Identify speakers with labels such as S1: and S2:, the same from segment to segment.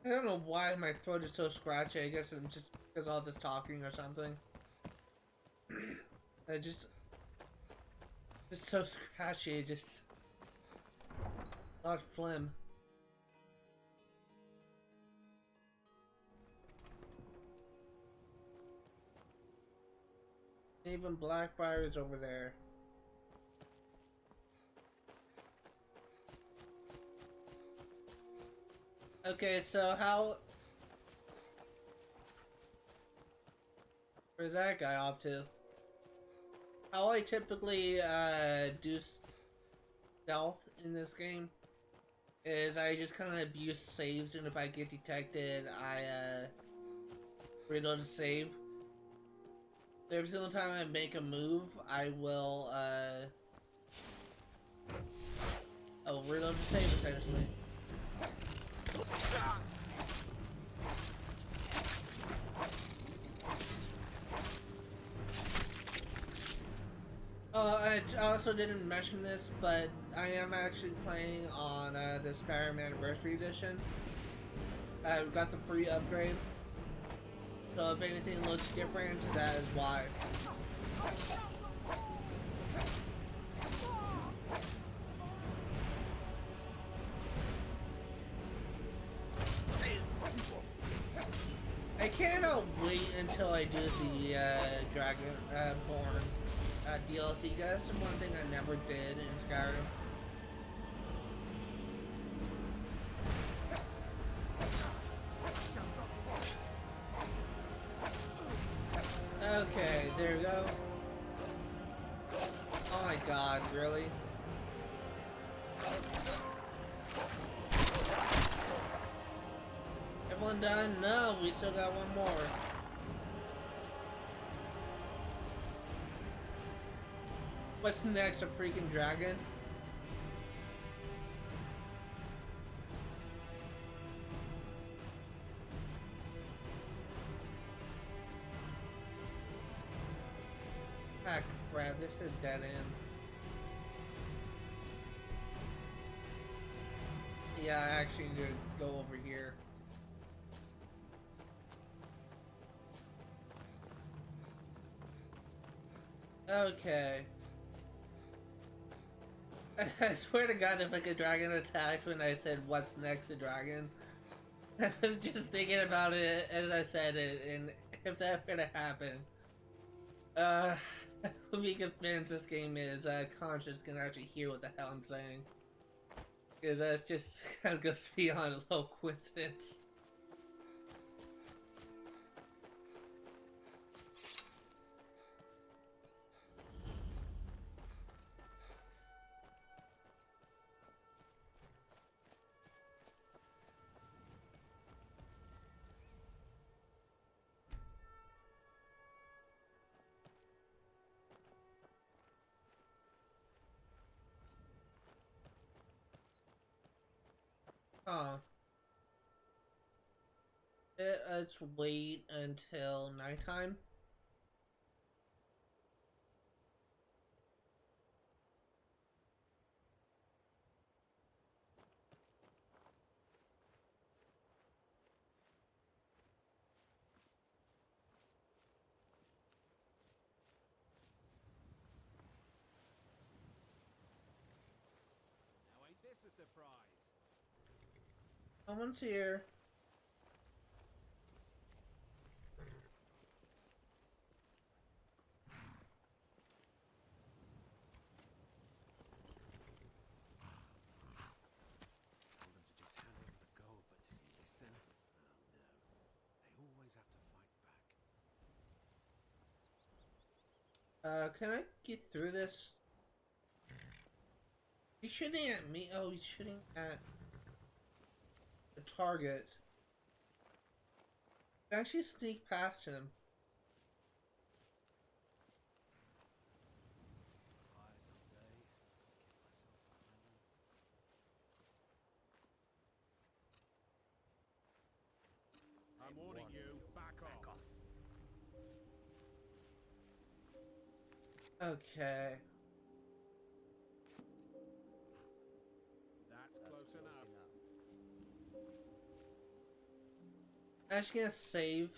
S1: I don't know why my throat is so scratchy. I guess it's just because of all this talking or something. I just so scratchy. Just a lot of phlegm. Even Blackbriar is over there. Okay, so how... Where's that guy off to? How I typically do stealth in this game is I just kind of abuse saves, and if I get detected, I reload the save. So every single time I make a move, I will reload the save essentially. I also didn't mention this, but I am actually playing on the Skyrim Anniversary Edition. I've got the free upgrade, so if anything looks different, that is why. I cannot wait until I do the Dragon Born DLC. That's the one thing I never did in Skyrim. Okay, there we go. Oh my god, really? Everyone done? No, we still got one more. What's next? A freaking dragon? Ah, crap, this is a dead end. Yeah, I actually need to go over here. Okay. I swear to God, if like a dragon attacked when I said what's next to dragon, I was just thinking about it as I said it, and if that were to happen, we convinced this game is conscious can actually hear what the hell I'm saying, because that's just kind of goes beyond a little coincidence. Huh. Let's wait until nighttime.
S2: Now ain't this a surprise?
S1: Someone's here.
S2: Told them to just hand over the gold, but did he listen? Oh no. They always have to fight back.
S1: Can I get through this? He's shooting at me. Oh, he's shooting at the target. I can actually sneak past him.
S2: Tiresome day. Get myself behind them. I'm warning you, back off.
S1: Okay.
S2: That's close enough.
S1: Actually gonna save.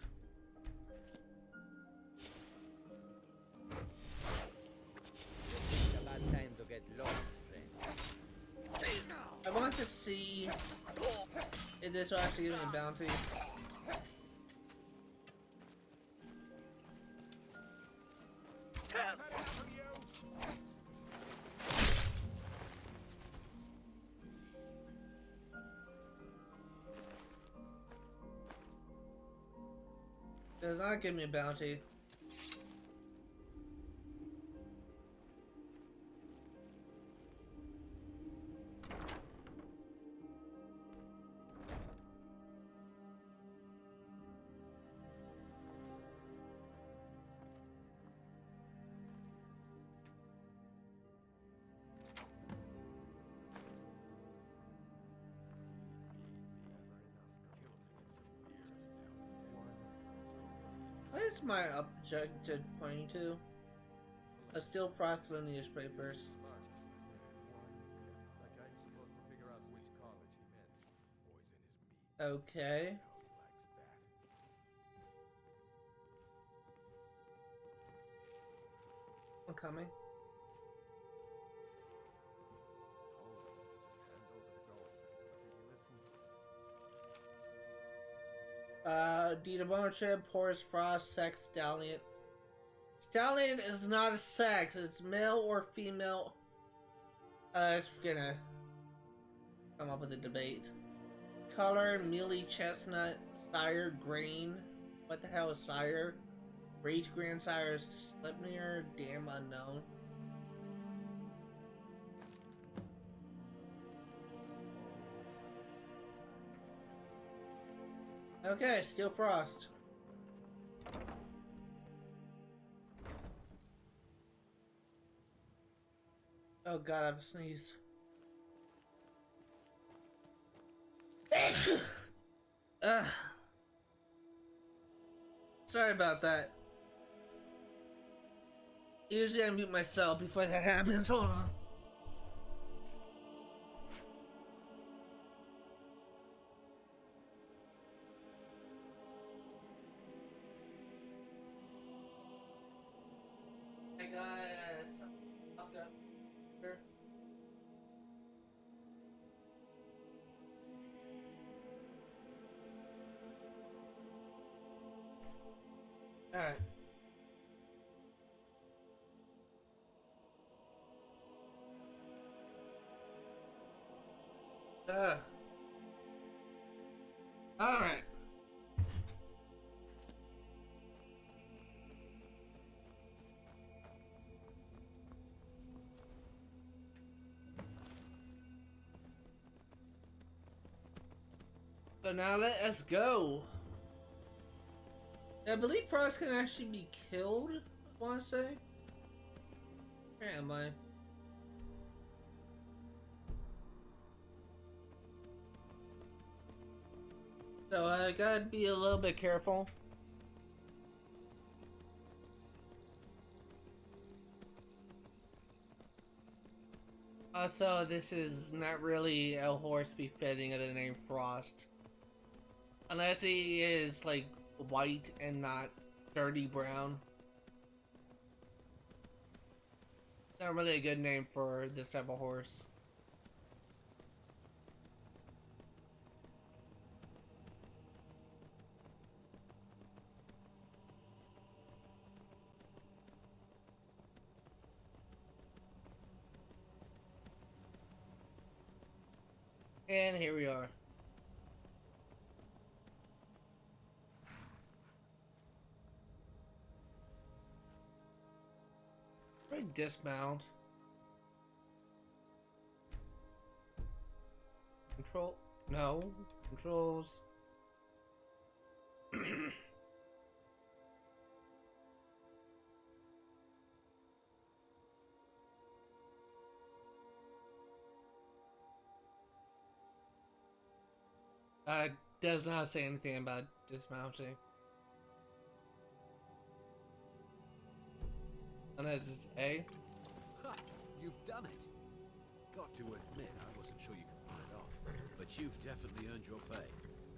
S3: It's a bad time to get lost, friend.
S1: I want to see if this will actually give me a bounty. It does not give me a bounty. What is my objective pointing to? A steel frosted newspapers.
S2: Like I'm supposed to figure out which college he meant. Poison his meat.
S1: Okay. I'm coming. Demotion, Porous Frost, Sex, Stallion. Stallion is not a sex, it's male or female. It's gonna come up with a debate. Color, mealy chestnut, sire, grain. What the hell is sire? Rage grandsire, Sleipnir, damn unknown. Okay, Steel Frost. Oh god, I have a sneeze. Sorry about that. Usually I mute myself before that happens. Hold on. I got some popped up here. Alright. Alright. So now let us go. I believe Frost can actually be killed, I want to say. Where am I? So I gotta be a little bit careful. Also, this is not really a horse befitting of the name Frost. Unless he is like white and not dirty brown. Not really a good name for this type of horse. And here we are. Probably dismount. Control? No. Controls. Does not say anything about dismounting. Unless it's A.
S2: Ha! You've done it. Got to admit, I wasn't sure you could pull it off, but you've definitely earned your pay.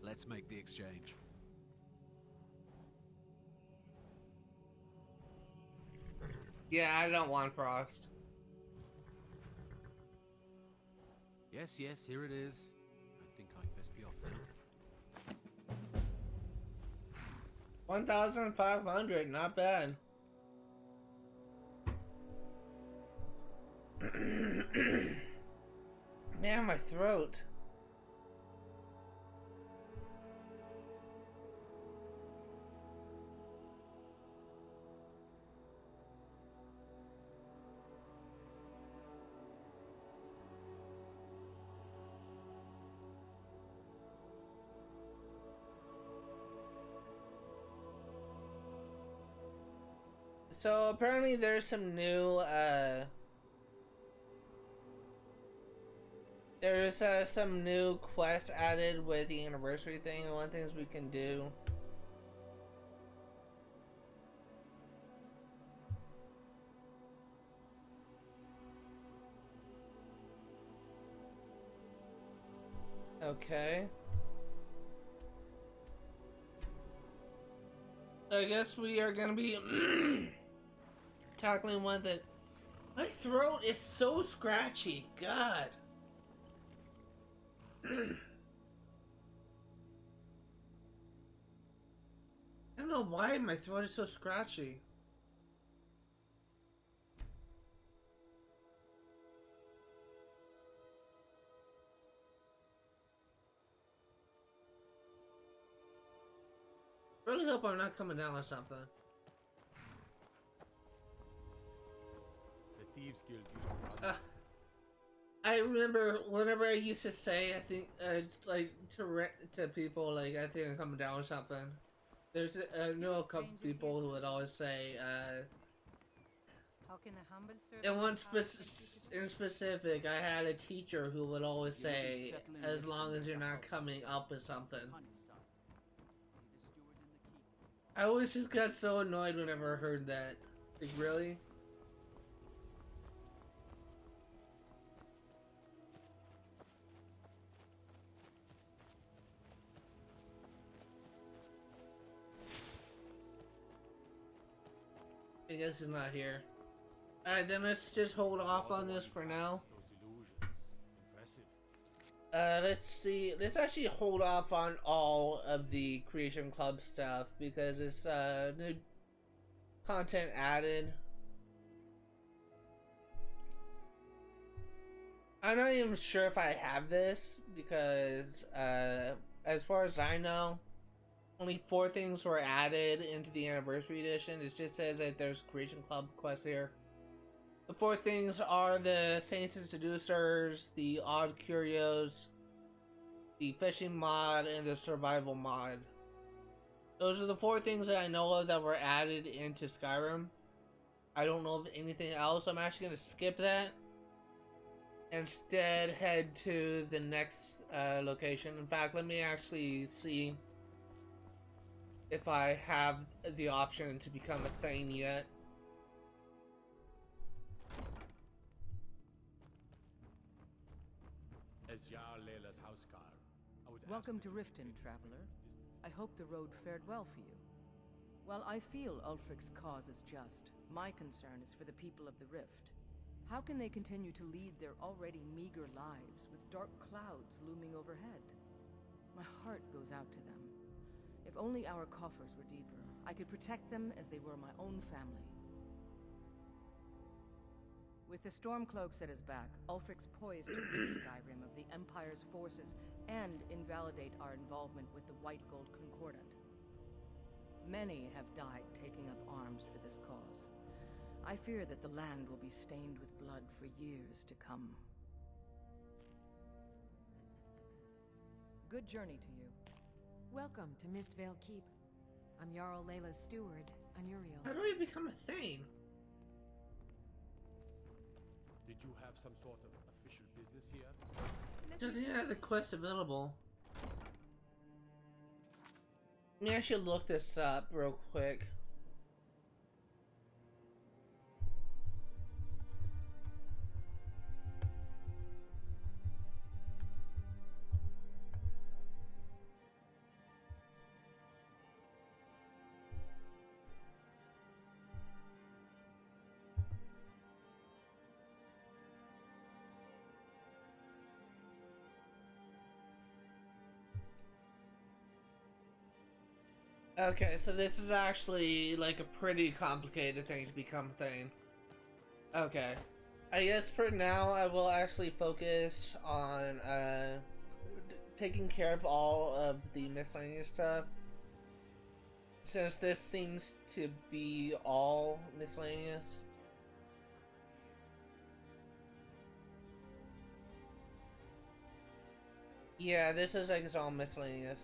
S2: Let's make the exchange.
S1: Yeah, I don't want Frost.
S2: Yes, yes, here it is. I think I'd best be off now.
S1: 1,500, not bad. Man, my throat. So apparently there's some new there's some new quests added with the anniversary thing, and one of the things we can do. Okay. So I guess we are gonna be tackling one that my throat is so scratchy. God. I don't know why my throat is so scratchy. Really hope I'm not coming down with something.
S2: The Thieves Guild used to run.
S1: I remember whenever I used to say, I think, like to people, like I think I'm coming down with something. There's I know a couple people who would always say,
S4: How can the humble servant
S1: and one
S4: have
S1: in specific, I had a teacher who would always say, as long as you're not coming up with something. I always just got so annoyed whenever I heard that. Like, really? I guess he's not here. Alright, then let's just hold off on this for now. Let's see. Let's actually hold off on all of the Creation Club stuff because it's new content added. I'm not even sure if I have this because, as far as I know, only 4 things were added into the Anniversary Edition. It just says that there's Creation Club quests here. The 4 things are the Saints and Seducers, the Odd Curios, the Fishing mod, and the Survival mod. Those are the 4 things that I know of that were added into Skyrim. I don't know of anything else. I'm actually going to skip that. Instead, head to the next location. In fact, let me actually see if I have the option to become a Thane yet.
S5: Welcome to Riften, traveler. I hope the road fared well for you. While I feel Ulfric's cause is just, my concern is for the people of the Rift. How can they continue to lead their already meager lives with dark clouds looming overhead? My heart goes out to them. If only our coffers were deeper, I could protect them as they were my own family. With the Stormcloaks at his back, Ulfric's poised to rid Skyrim of the Empire's forces and invalidate our involvement with the White Gold Concordat. Many have died taking up arms for this cause. I fear that the land will be stained with blood for years to come. Good journey to you.
S4: Welcome to Mistvale Keep. I'm Jarl Layla's steward, Anuriel.
S1: How do I become a Thane?
S2: Did you have some sort of official business here?
S1: Doesn't even have the quest available. Maybe I should look this up real quick. Okay, so this is actually like a pretty complicated thing to become a thing. Okay. I guess for now I will actually focus on taking care of all of the miscellaneous stuff. Since this seems to be all miscellaneous. Yeah, this is like it's all miscellaneous.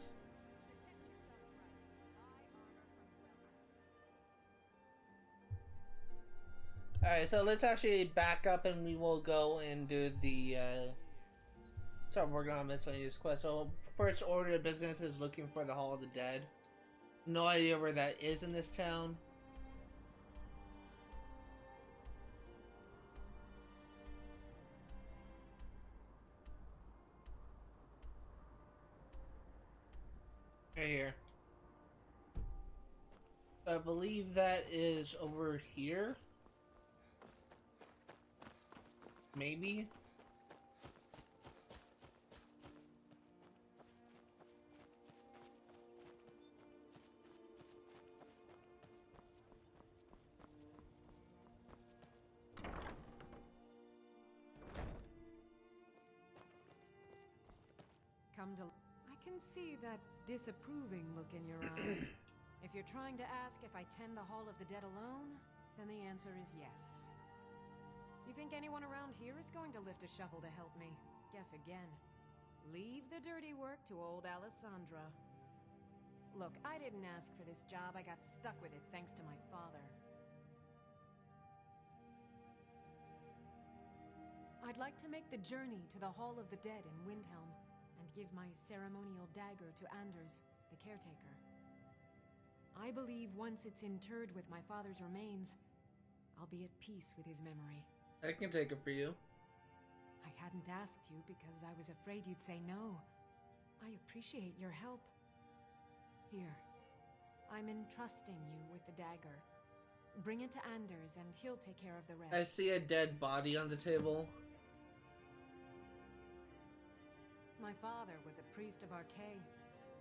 S1: Alright, so let's actually back up and we will go and do the start working on miscellaneous quest. So first order of business is looking for the Hall of the Dead. No idea where that is in this town. Right here. I believe that is over here. Maybe.
S4: Come to... I can see that disapproving look in your eye. If you're trying to ask if I tend the Hall of the Dead alone, then the answer is yes. You think anyone around here is going to lift a shovel to help me? Guess again. Leave the dirty work to old Alessandra. Look, I didn't ask for this job. I got stuck with it thanks to my father. I'd like to make the journey to the Hall of the Dead in Windhelm and give my ceremonial dagger to Anders, the caretaker. I believe once it's interred with my father's remains, I'll be at peace with his memory.
S1: I can take it for you.
S4: I hadn't asked you because I was afraid you'd say no. I appreciate your help. Here, I'm entrusting you with the dagger. Bring it to Anders and he'll take care of the rest.
S1: I see a dead body on the table.
S4: My father was a priest of Arkay.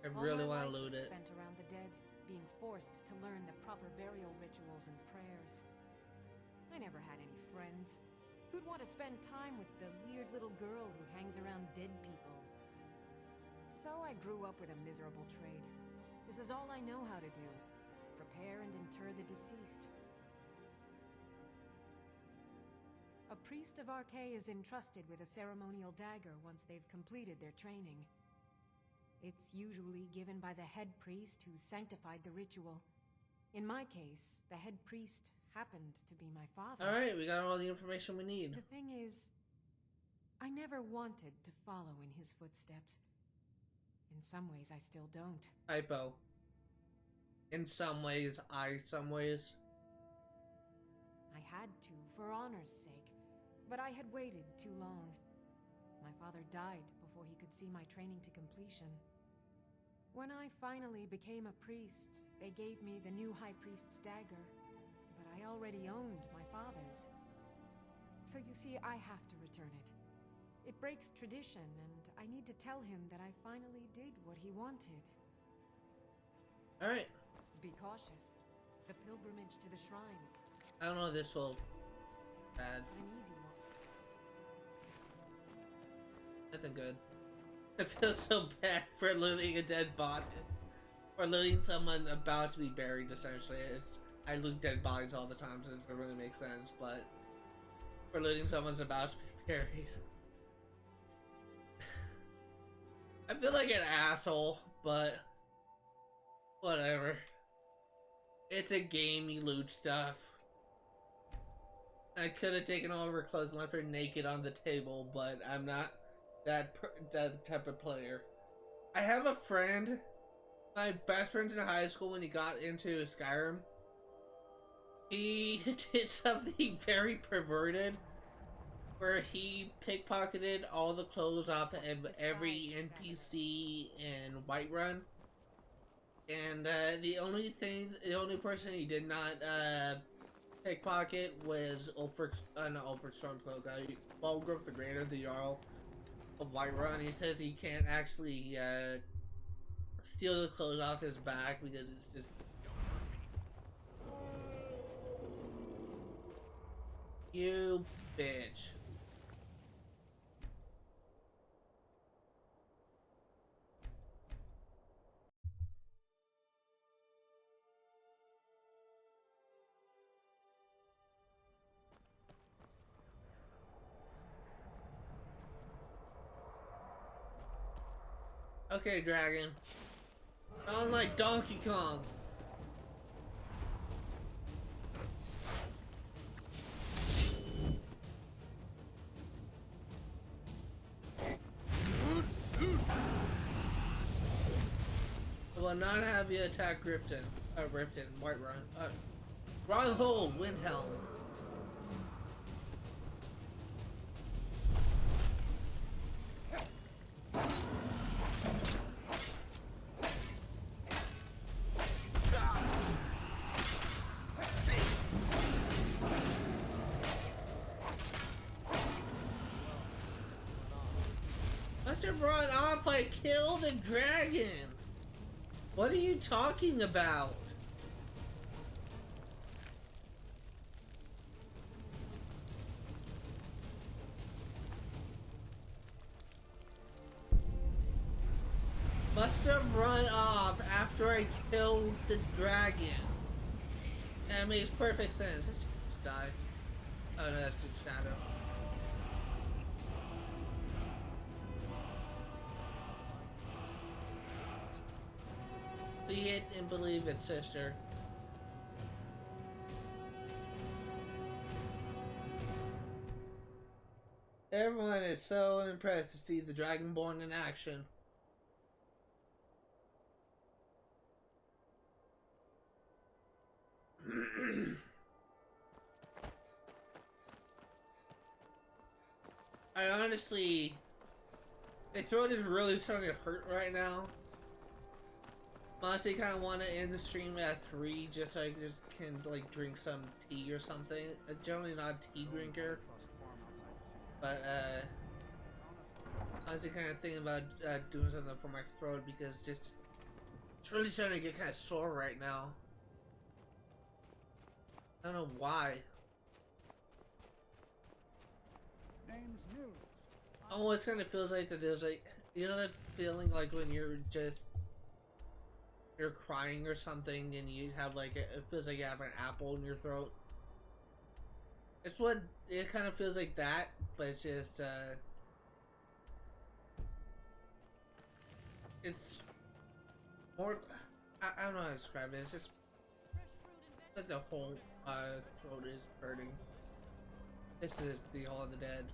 S1: I
S4: All
S1: really
S4: my
S1: want to
S4: life
S1: loot
S4: was
S1: it.
S4: spent around the dead, being forced to learn the proper burial rituals and prayers. I never had any friends. Who'd want to spend time with the weird little girl who hangs around dead people? So I grew up with a miserable trade. This is all I know how to do. Prepare and inter the deceased. A priest of Arkay is entrusted with a ceremonial dagger once they've completed their training. It's usually given by the head priest who sanctified the ritual. In my case, the head priest happened to be my father.
S1: Alright, we got all the information we need.
S4: The thing is, I never wanted to follow in his footsteps. In some ways, I still don't.
S1: Typo. In some ways, some ways.
S4: I had to, for honor's sake, but I had waited too long. My father died before he could see my training to completion. When I finally became a priest, they gave me the new High Priest's dagger, but I already owned my father's. So you see, I have to return it. It breaks tradition, and I need to tell him that I finally did what he wanted.
S1: Alright.
S4: Be cautious. The pilgrimage to the shrine.
S1: I don't know if this will bad.
S4: An easy one.
S1: Nothing good. I feel so bad for looting a dead body. Or looting someone about to be buried, essentially. I loot dead bodies all the time, so it doesn't really make sense, but for looting someone's about to be buried. I feel like an asshole, but whatever. It's a game, you loot stuff. I could have taken all of her clothes and left her naked on the table, but I'm not that type of player. I have a friend, my best friend in high school when he got into Skyrim. He did something very perverted, where he pickpocketed all the clothes off of every NPC in Whiterun. And the only person he did not pickpocket was not Ulfric Stormcloak, Balgruuf the Greater, the Jarl of Whiterun. He says he can't actually steal the clothes off his back because it's just. You bitch. Okay, dragon. Sound like Donkey Kong. I will not have you attack Whiterun, Whiterun. Wronghold, Windhelm. Must have run off, I killed the dragon! What are you talking about? Must have run off after I killed the dragon. That makes perfect sense. Let's just die. Oh no, that's just shadow. See it and believe it, sister. Everyone is so impressed to see the Dragonborn in action. I honestly, my throat is really starting to hurt right now. Honestly, kind of want to end the stream at 3 just so I just can like drink some tea or something. I'm generally not a tea drinker, but honestly, kind of thinking about doing something for my throat because just it's really starting to get kind of sore right now. I don't know why.
S6: Name's new.
S1: Almost kind of feels like that there's like, you know that feeling like when you're crying or something and you have like it feels like you have an apple in your throat. It's what it kind of feels like that, but it's just it's more, I don't know how to describe it. It's just like the whole throat is hurting. This is the Hall of the Dead.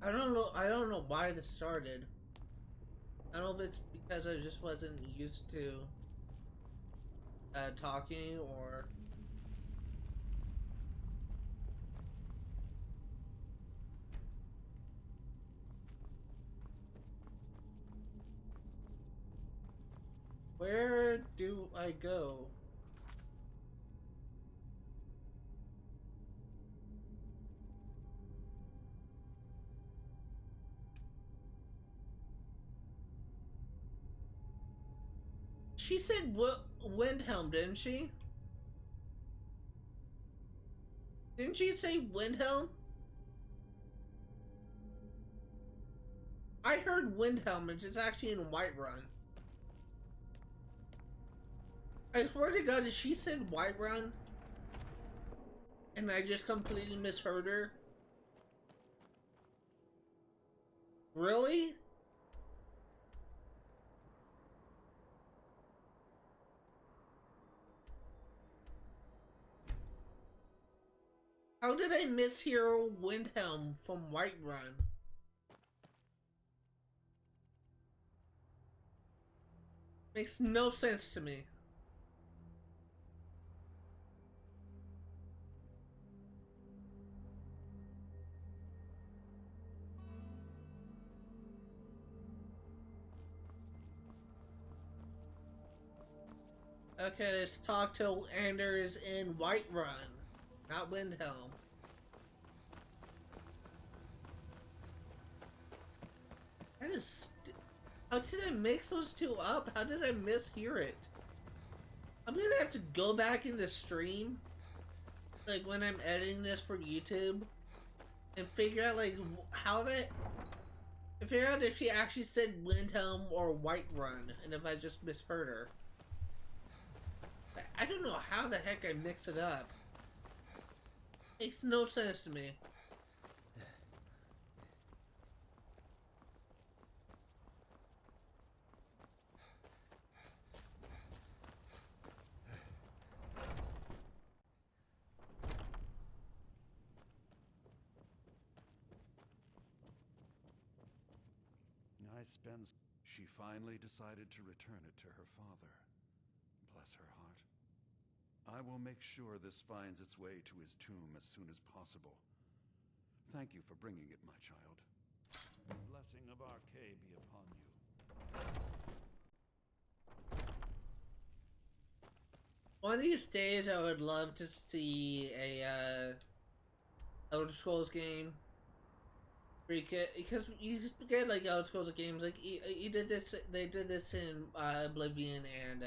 S1: I don't know why this started. I don't know if it's because I just wasn't used to talking or where do I go? She said Windhelm, didn't she? Didn't she say Windhelm? I heard Windhelm, and it's actually in Whiterun. I swear to God, she said Whiterun, and I just completely misheard her. Really? How did I mishear Windhelm from Whiterun? Makes no sense to me. Okay, let's talk to Anders in Whiterun, not Windhelm. How did I mix those two up? How did I mishear it? I'm gonna have to go back in the stream, like when I'm editing this for YouTube, and figure out like how that. And figure out if she actually said Windhelm or Whiterun, and if I just misheard her. I don't know how the heck I mix it up. Makes no sense to me.
S7: She finally decided to return it to her father. Bless her heart. I will make sure this finds its way to his tomb as soon as possible. Thank you for bringing it, my child. The blessing of Arkay be upon you.
S1: One of these days, I would love to see a Elder Scrolls game. Because you get like Elder Scrolls games, like you did this. They did this in Oblivion and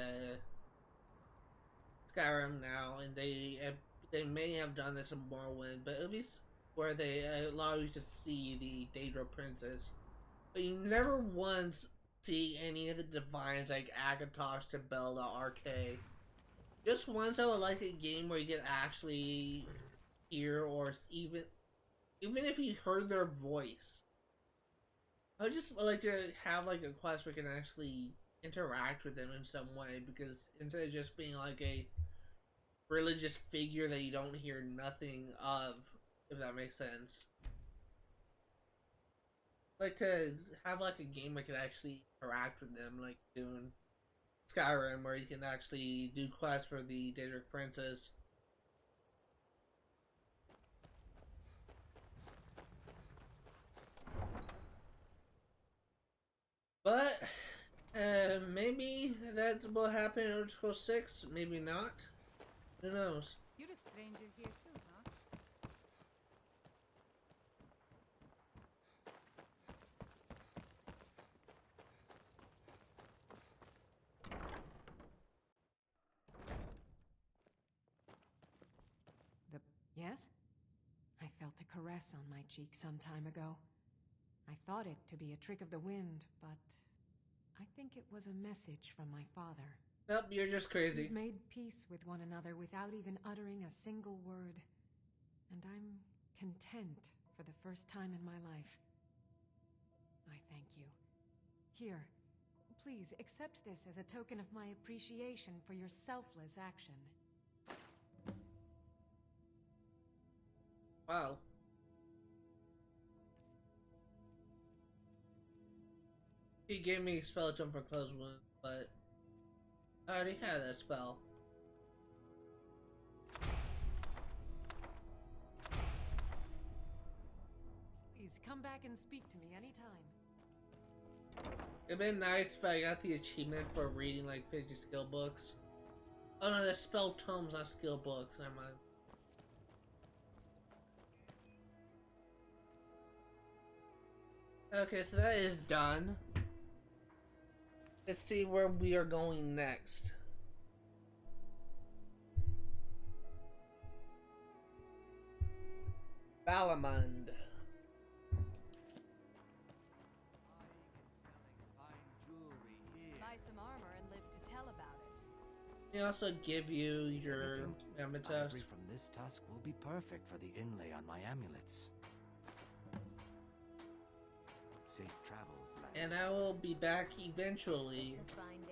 S1: Skyrim now, and they may have done this in Morrowind, but at least where they allow you to see the Daedra Princess, but you never once see any of the divines like Akatosh, Tabelda, Arkay. Just once, I would like a game where you can actually hear, or even if you heard their voice. I would just like to have like a quest where you can actually interact with them in some way, because instead of just being like a religious figure that you don't hear nothing of, if that makes sense. I'd like to have like a game where you can actually interact with them, like doing Skyrim, where you can actually do quests for the Daedric Princess. But maybe that will happen in Elder Scrolls 6, maybe not. Who knows?
S5: You're a stranger here too, huh?
S4: Yes? I felt a caress on my cheek some time ago. I thought it to be a trick of the wind, but I think it was a message from my father.
S1: Nope, you're just crazy.
S4: We've made peace with one another without even uttering a single word. And I'm content for the first time in my life. I thank you. Here, please accept this as a token of my appreciation for your selfless action.
S1: Wow. He gave me a spell jump for close wounds, but I already had that spell.
S4: Please come back and speak to me anytime.
S1: It'd been nice if I got the achievement for reading like 50 skill books. Oh no, that's spell tomes, not skill books. Never mind. Okay, so that is done. Let's see where we are going next. Balamund.
S8: Buy some armor and live to tell about it.
S1: They also give you your amethyst.
S9: Ivory from this tusk will be perfect for the inlay on my amulets. Safe travels, lads.
S1: And I will be back eventually
S8: It's a fine